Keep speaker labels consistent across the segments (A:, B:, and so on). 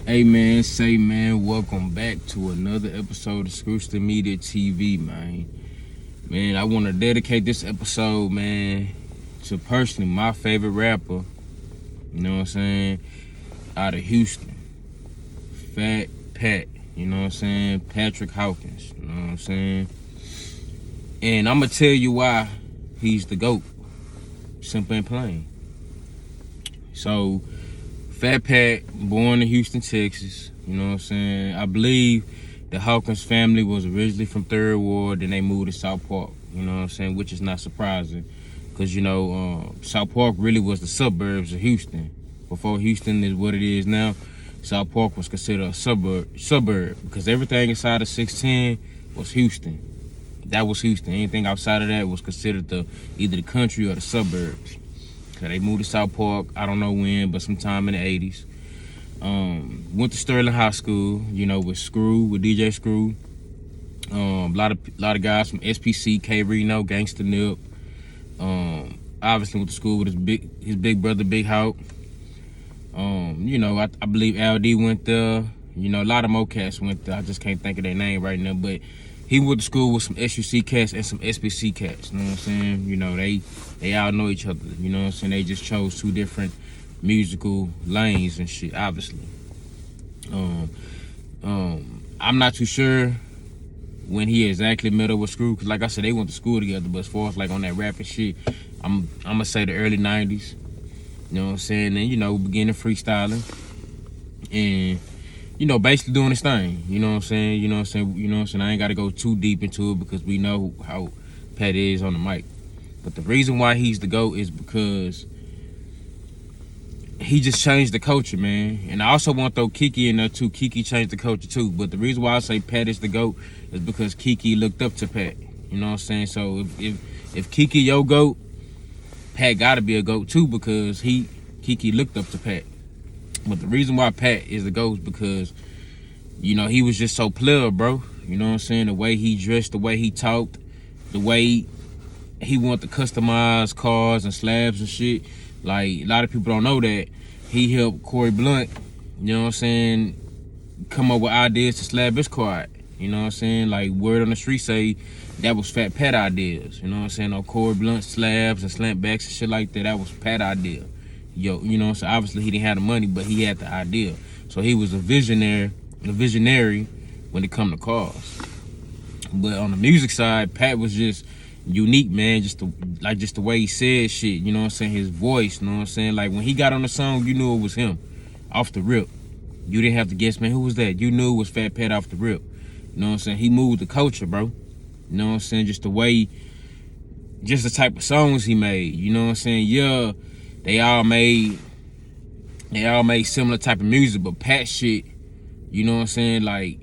A: Hey man, say man, welcome back to another episode of Screwston Media TV, man. Man, I want to dedicate this episode, man, to personally my favorite rapper, you know what I'm saying, out of Houston, Fat Pat, you know what I'm saying, Patrick Hawkins, you know what I'm saying. And I'm going to tell you why he's the GOAT, simple and plain. So, Fat Pat, born in Houston, Texas, you know what I'm saying. I believe the Hawkins family was originally from Third Ward, then they moved to South Park, you know what I'm saying, which is not surprising. Because, South Park really was the suburbs of Houston. Before Houston is what it is now, South Park was considered a suburb because everything inside of 610 was Houston. That was Houston. Anything outside of that was considered either the country or the suburbs. They moved to South Park, I don't know when, but sometime in the 80s. Went to Sterling High School, with DJ Screw. A lot of guys from SPC, K Reno, Gangsta Nip. Obviously went to school with his big brother, Big Hawk. I believe LD went there. A lot of more cats went there. I just can't think of their name right now, but he went to school with some SUC cats and some SPC cats. You know what I'm saying? They all know each other. You know what I'm saying? They just chose two different musical lanes and shit, obviously. I'm not too sure when he exactly met up with Screw, because like I said, they went to school together, but as far as like on that rapping shit, I'm gonna say the early 90s. You know what I'm saying? And beginning freestyling. And basically doing his thing. You know what I'm saying? I ain't gotta go too deep into it because we know how Pat is on the mic. But the reason why he's the GOAT is because he just changed the culture, man. And I also want to throw Kiki in there too. Kiki changed the culture too. But the reason why I say Pat is the GOAT is because Kiki looked up to Pat. You know what I'm saying? So if Kiki your GOAT, Pat gotta be a GOAT too because Kiki looked up to Pat. But the reason why Pat is the GOAT is because, he was just so player, bro. You know what I'm saying? The way he dressed, the way he talked, the way he wanted to customize cars and slabs and shit. Like, a lot of people don't know that he helped Corey Blunt, you know what I'm saying, come up with ideas to slab his car. You know what I'm saying? Like, word on the street say that was Fat Pat ideas. You know what I'm saying? On Corey Blunt slabs and slant backs and shit like that was Pat idea. So obviously he didn't have the money, but he had the idea. So he was a visionary when it come to cars. But on the music side, Pat was just unique, man. Just the way he said shit, you know what I'm saying? His voice, you know what I'm saying? Like when he got on the song, you knew it was him off the rip. You didn't have to guess, man, who was that? You knew it was Fat Pat off the rip. You know what I'm saying? He moved the culture, bro. You know what I'm saying? Just the type of songs he made, you know what I'm saying? Yeah, they all made similar type of music, but Pat shit, you know what I'm saying? Like,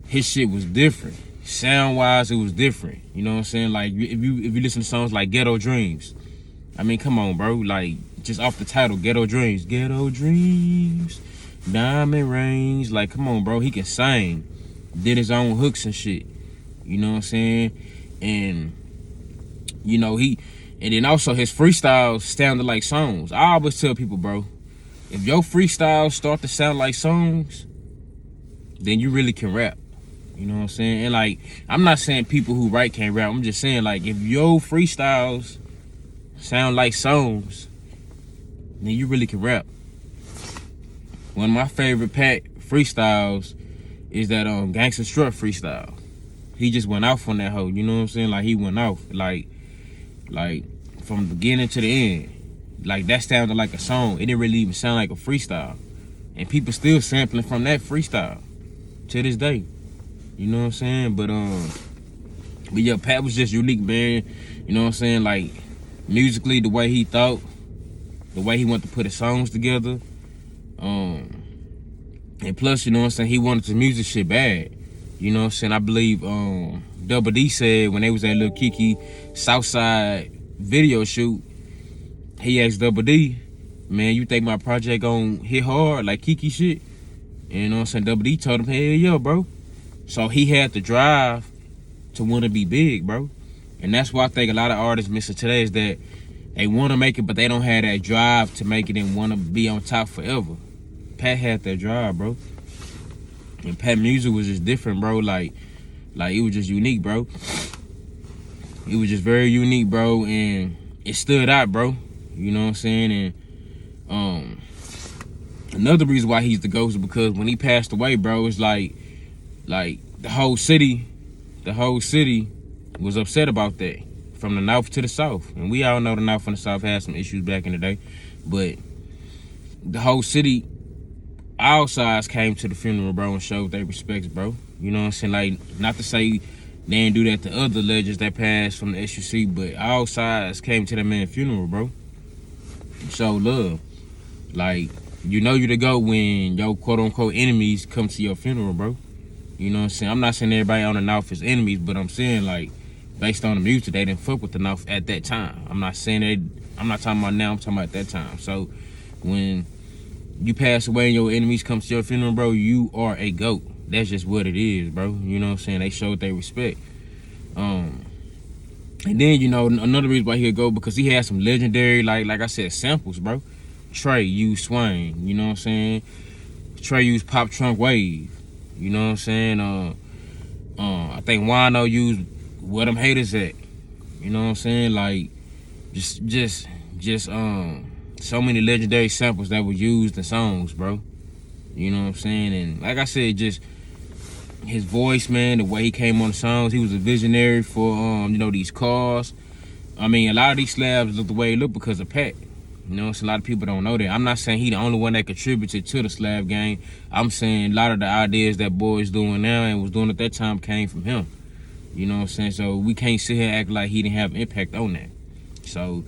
A: his shit was different. Sound wise, it was different. You know what I'm saying? Like, if you listen to songs like Ghetto Dreams, I mean, come on, bro. Like, just off the title, Ghetto Dreams, Diamond Rings. Like, come on, bro. He can sing. Did his own hooks and shit. You know what I'm saying? And and then also his freestyles sounded like songs. I always tell people, bro, if your freestyles start to sound like songs, then you really can rap. You know what I'm saying? And like, I'm not saying people who write can't rap. I'm just saying, like, if your freestyles sound like songs, then you really can rap. One of my favorite Pat freestyles is that Gangsta Strut freestyle. He just went off on that hoe. You know what I'm saying? Like, he went off. Like from the beginning to the end. Like, that sounded like a song. It didn't really even sound like a freestyle. And people still sampling from that freestyle to this day. You know what I'm saying? But yeah, Pat was just unique, man. You know what I'm saying? Like, musically, the way he thought, the way he wanted to put his songs together. And plus, you know what I'm saying, he wanted the music shit bad. You know what I'm saying? I believe Double D said when they was at Lil Kiki Southside video shoot, he asked Double D, man, you think my project gonna hit hard like Kiki shit? And you know what I'm saying? Double D told him, hell yeah, bro. So he had the drive to want to be big, bro. And that's why I think a lot of artists miss it today is that they want to make it, but they don't have that drive to make it and want to be on top forever. Pat had that drive, bro. And Pat music was just different, bro. Like it was just unique, bro. It was just very unique, bro, and it stood out, bro. You know what I'm saying? And another reason why he's the GOAT is because when he passed away, bro, it's like the whole city was upset about that, from the north to the south. And we all know the north and the south had some issues back in the day, but the whole city, all sides came to the funeral, bro, and showed their respects, bro. You know what I'm saying? Like, not to say they didn't do that to other legends that passed from the SUC, but all sides came to that man's funeral, bro. Show love. Like, you know you the GOAT when your quote-unquote enemies come to your funeral, bro. You know what I'm saying? I'm not saying everybody on the North is enemies, but I'm saying, like, based on the music, they didn't fuck with the North at that time. I'm not saying I'm not talking about now, I'm talking about at that time. So, when you pass away and your enemies come to your funeral, bro, you are a GOAT. That's just what it is, bro. You know what I'm saying? They showed their respect. And then, you know, another reason why he'll go, because he had some legendary, like I said, samples, bro. Trey used Swing, you know what I'm saying? Trey used Pop Trunk Wave, you know what I'm saying? I think Wano used Where Them Haters At, you know what I'm saying? Like, just so many legendary samples that were used in songs, bro. You know what I'm saying? And like I said, just his voice, man, the way he came on the songs, he was a visionary for, you know, these cars. I mean, a lot of these slabs look the way they look because of Pat. You know, so a lot of people don't know that. I'm not saying he the only one that contributed to the slab game. I'm saying a lot of the ideas that boys doing now and was doing at that time came from him. You know what I'm saying? So we can't sit here and act like he didn't have an impact on that. So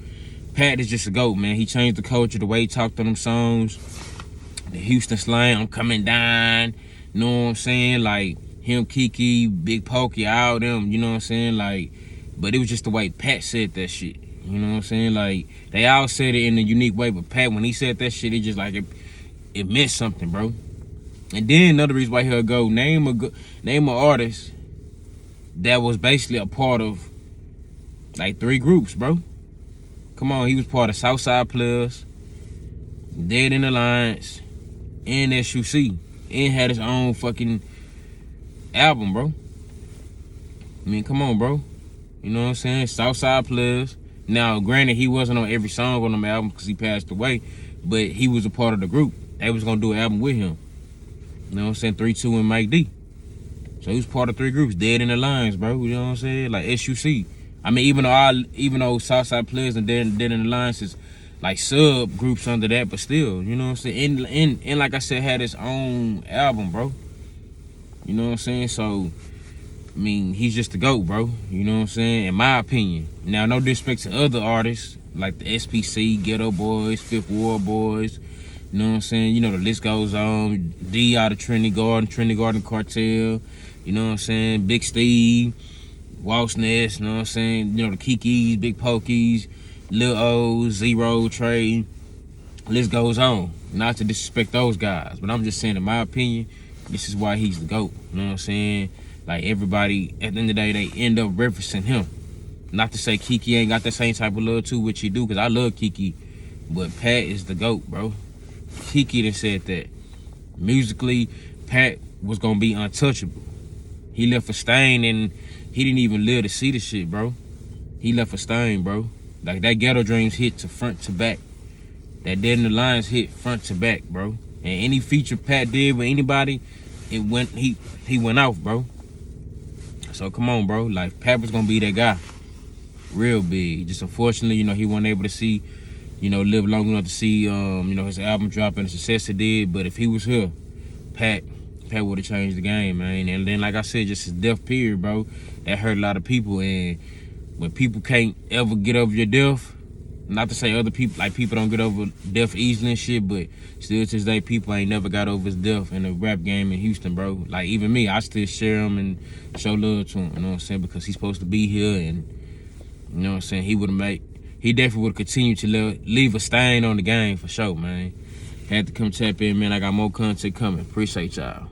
A: Pat is just a GOAT, man. He changed the culture, the way he talked on them songs. The Houston slang, I'm coming down. You know what I'm saying? Like, him, Kiki, Big Pokey, all them, you know what I'm saying? Like, but it was just the way Pat said that shit. You know what I'm saying? Like, they all said it in a unique way, but Pat, when he said that shit, it just like, it meant something, bro. And then another reason why he'll go, name an artist that was basically a part of, like, 3 groups, bro. Come on, he was part of Southside Players, Dead in Alliance, and SUC, and had his own fucking album, bro. I mean, come on, bro. You know what I'm saying? Southside Players. Now, granted, he wasn't on every song on them album because he passed away, but he was a part of the group. They was gonna do an album with him. You know what I'm saying? 3-2 and Mike D. So he was part of 3 groups. Dead in the Lines, bro. You know what I'm saying? Like SUC. I mean, even though Southside Players and Dead in the Lines is like sub groups under that, but still, you know what I'm saying? And like I said, had his own album, bro. You know what I'm saying? So, I mean, he's just the GOAT, bro. You know what I'm saying? In my opinion. Now, no disrespect to other artists like the SPC, Ghetto Boys, Fifth Ward Boys. You know what I'm saying? You know, the list goes on. D out of Trinity Garden Cartel. You know what I'm saying? Big Steve, Waltz Ness, you know what I'm saying? You know, the Kikis, Big Pokies, Lil O, Zero, Trey. List goes on. Not to disrespect those guys, but I'm just saying, in my opinion, this is why he's the GOAT. You know what I'm saying? Like, everybody, at the end of the day, they end up referencing him. Not to say Kiki ain't got that same type of love too, which he do, because I love Kiki. But Pat is the GOAT, bro. Kiki done said that. Musically, Pat was going to be untouchable. He left a stain, and he didn't even live to see the shit, bro. He left a stain, bro. Like, that Ghetto Dreams hit to front to back. That Dead in the Lines hit front to back, bro. And any feature Pat did with anybody, he went off, bro. So come on, bro. Like, Pat was gonna be that guy. Real big. Just unfortunately, you know, he wasn't able to see, you know, live long enough to see, you know, his album drop and the success it did. But if he was here, Pat would have changed the game, man. And then, like I said, just his death period, bro, that hurt a lot of people. And when people can't ever get over your death, not to say other people, like, people don't get over death easily and shit, but still to this day, people ain't never got over his death in the rap game in Houston, bro. Like, even me, I still share him and show love to him, you know what I'm saying? Because he's supposed to be here, and, you know what I'm saying, he definitely would have continued to leave a stain on the game for sure, man. Had to come tap in, man. I got more content coming. Appreciate y'all.